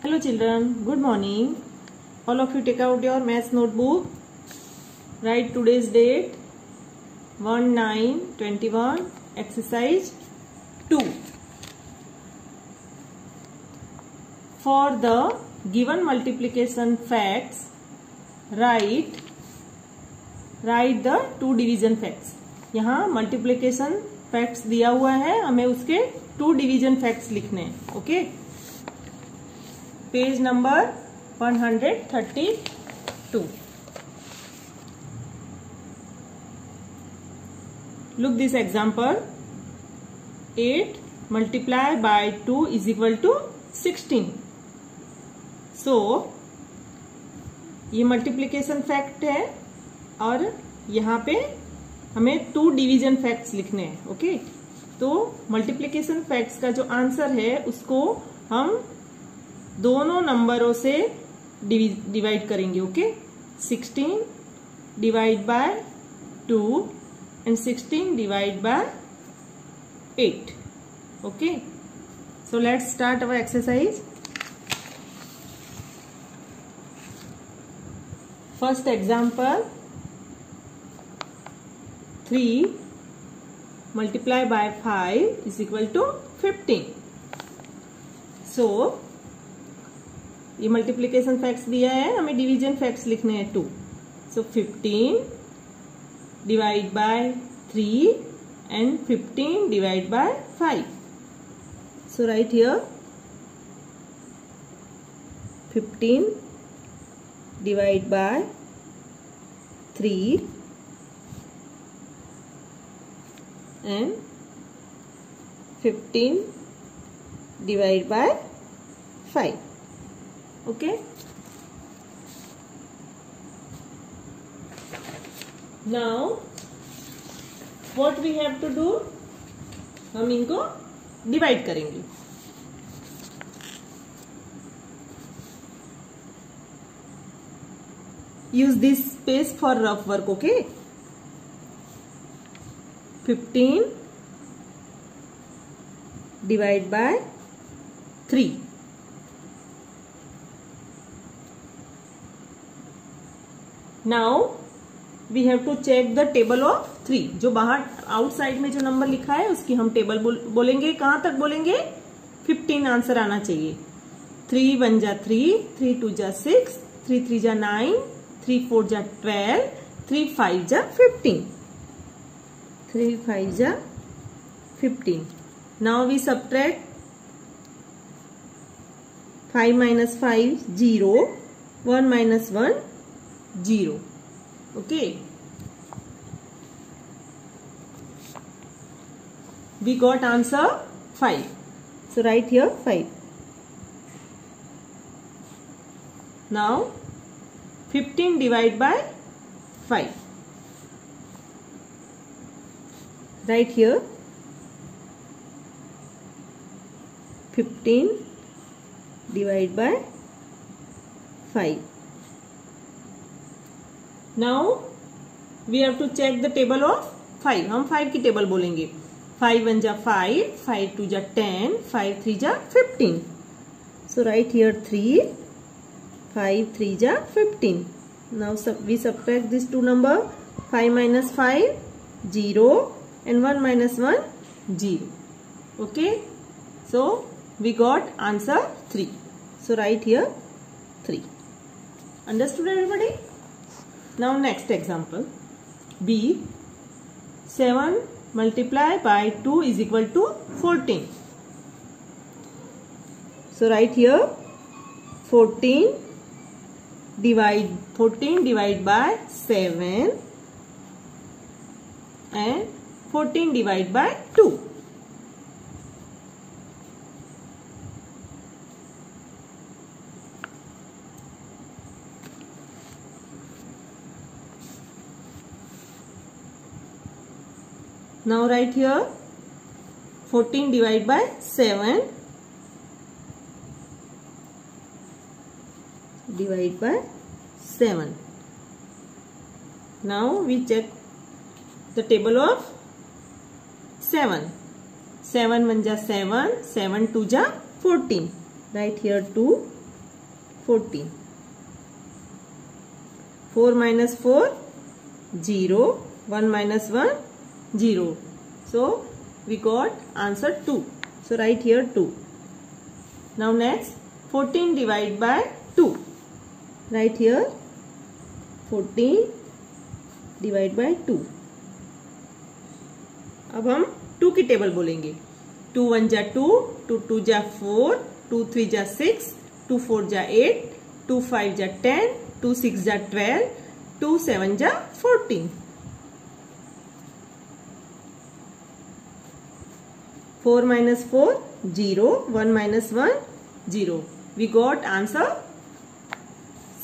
Hello children, good morning. All of you take out your maths notebook. Write today's date 1/9/21 exercise 2. For the given multiplication facts, write the two division facts. यहाँ multiplication facts दिया हुआ है, हमें उसके two division facts लिखने हैं. Okay, page number 132. Look this example. 8 multiplied by 2 is equal to 16. So ये multiplication fact है और यहाँ पे हमें टू डिवीजन फैक्ट्स लिखने हैं. ओके, तो मल्टीप्लिकेशन फैक्ट्स का जो आंसर है उसको हम दोनों नंबरों से डिवाइड करेंगे. Okay, 16 divide by 2 and 16 divide by 8. Okay, so let's start our exercise. First example, 3 multiply by 5 is equal to 15. So ये मल्टीप्लिकेशन फैक्ट्स दिया है, हमें डिवीजन फैक्ट्स लिखने हैं 2. सो 15 divide by 3 and 15 divide by 5. So right here 15 divide by 3 and 15 divided by 5. Okay, now what we have to do, हम इनको divide करेंगे. use this space for rough work. Okay, 15 divided by 3. Now we have to check the table of 3. जो बाहर outside में जो number लिखा है उसकी हम टेबल बोलेंगे. कहां तक बोलेंगे? 15 आंसर आना चाहिए. 3 1 जा 3, 3 2 जा 6, 3 3 जा 9, 3 4 जा 12, 3 5 जा 15. 3 5 जा 15. Now we subtract 5 minus 5 0, 1 minus 1 0. Okay, we got answer 5. So write here 5. Now 15 divided by 5. Right here 15 divided by 5. Now we have to check the table of 5. हम 5 की टेबल बोलेंगे. 5 1 जा 5, 5 2 जा 10, 5 3 जा 15. So write here 3, 5 3 जा 15. Now we subtract these two number. 5 minus 5 0 and 1 minus 1 0. Okay, so we got answer 3. So write here 3. Understood everybody? Now next example, B, 7 multiplied by 2 is equal to 14. So write here 14 divide by 7 and 14 divide by 2. Now write here 14 divided by 7 divide by 7. Now we check the table of 7. 7 1 जा 7, 7 2 जा 14. Write here 2, 14. 4 minus 4, 0. 1 minus 1, 0. So we got answer 2. So write here 2. Now next 14 divided by 2. Write here 14 divided by 2. अब हम 2 की table बोलेंगे. 2 1 जा 2, 2 2 जा 4, 2 3 जा 6, 2 4 जा 8, 2 5 जा 10, 2 6 जा 12, 2 7 जा 14. 4 minus 4, 0. 1 minus 1, 0. We got answer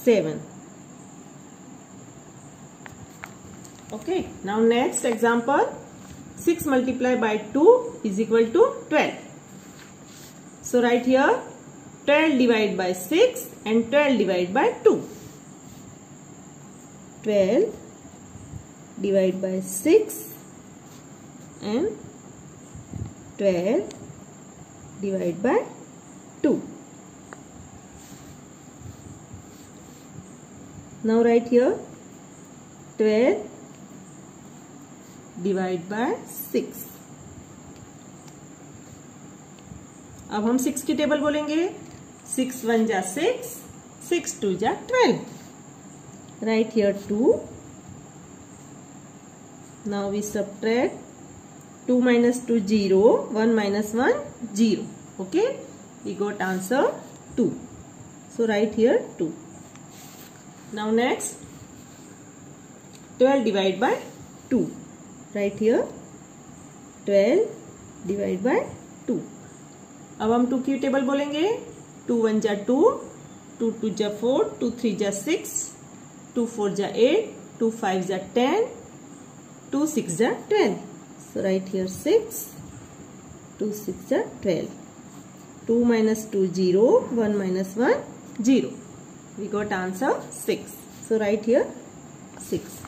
7. Okay. Now next example. 6 multiplied by 2 is equal to 12. So write here 12 divided by 6 and 12 divided by 2. 12 divided by 6 and 12 divided by 2. Now write here 12 divided by 6. अब हम 6 की table बोलेंगे. 6 1 जा 6, 6 2 जा 12. Write here 2. Now we subtract. 2 minus 2, 0. 1 minus 1, 0. Okay. We got answer 2. So write here 2. Now next 12 divided by 2. Write here 12 divided by 2. अब हम 2 की table बोलेंगे. 2 1 जा 2, 2 2 जा 4, 2 3 जा 6, 2 4 जा 8, 2 5 जा 10, 2 6 जा 12. So write here 6, 2 6 are 12. 2 minus 2, 0. 1 minus 1, 0. We got answer 6. So write here 6.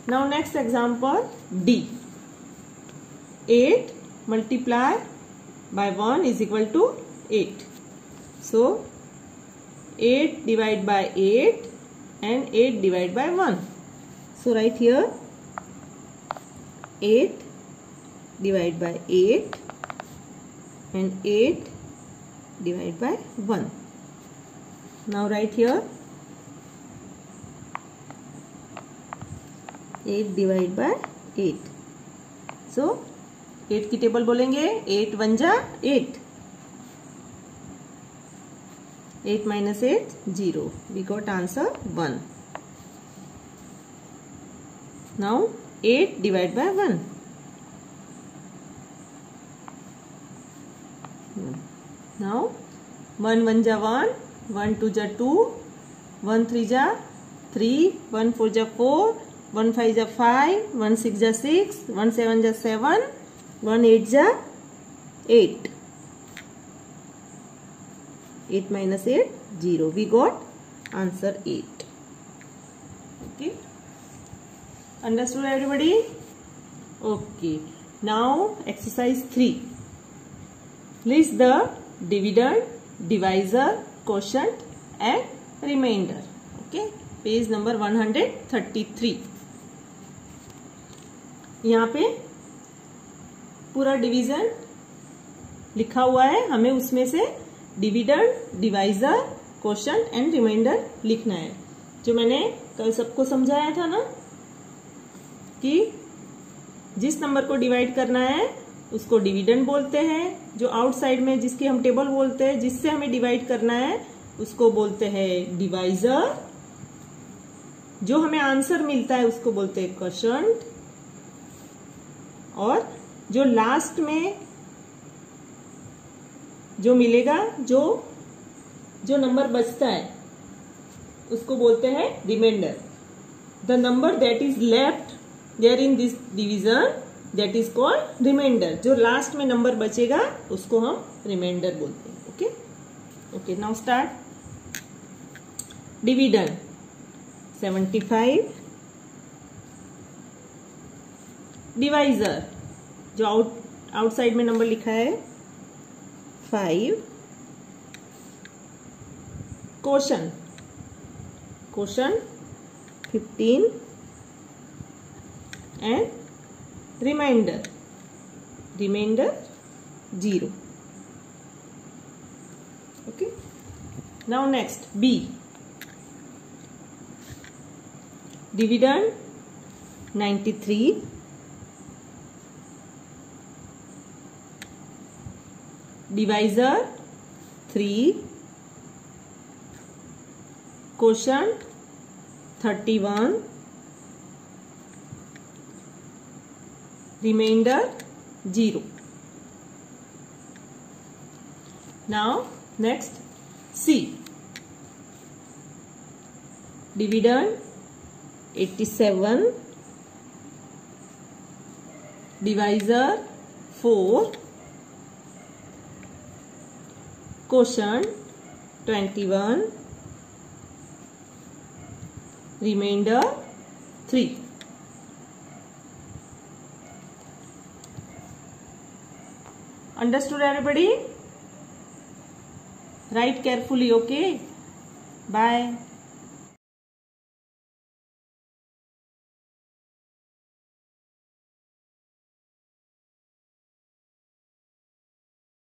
Now next example D. 8 multiplied by 1 is equal to 8. So 8 divided by 8 and 8 divided by 1. So write here 8 divided by 8 and 8 divided by 1. Now write here 8 divided by 8. So 8 की table बोलेंगे. 8 1 जा 8. 8 minus 8, 0. We got answer 1. Now 8 divided by 1. Now 1 1 जा 1, 1 2 जा 2, 1 3 जा 3, 1 4 जा 4, 1 5 जा 5, 1 6 जा 6, 1 7 जा 7, 1 8 जा 8. 8 minus 8, 0. We got answer 8. Okay. Understood everybody? Okay. Now exercise 3. List the dividend, divisor, quotient and remainder. Okay. Page number 133. यहाँ पे पूरा डिवीजन लिखा हुआ है. हमें उसमें से dividend, divisor, quotient and remainder लिखना है. जो मैंने कल सबको समझाया था ना कि जिस नंबर को डिवाइड करना है उसको डिविडेंड बोलते हैं. जो आउटसाइड में जिसकी हम टेबल बोलते हैं, जिससे हमें डिवाइड करना है उसको बोलते हैं डिवाइजर. जो हमें आंसर मिलता है उसको बोलते हैं क्वोशंट. और जो लास्ट में जो मिलेगा, जो नंबर बचता है उसको बोलते हैं remainder. The number that is left there in this division that is called remainder. जो लास्ट में नंबर बचेगा उसको हम रिमाइंडर बोलते हैं. Okay okay. Now start. Dividend 75. Divisor जो आउटसाइड में नंबर लिखा है 5. quotient 15 and remainder 0. Okay. Now next B. Dividend 93. Divisor 3. Quotient 31. Remainder 0. Now next C. Dividend 87. Divisor 4. Quotient 21. Remainder 3. Understood everybody? Write carefully, okay? Bye.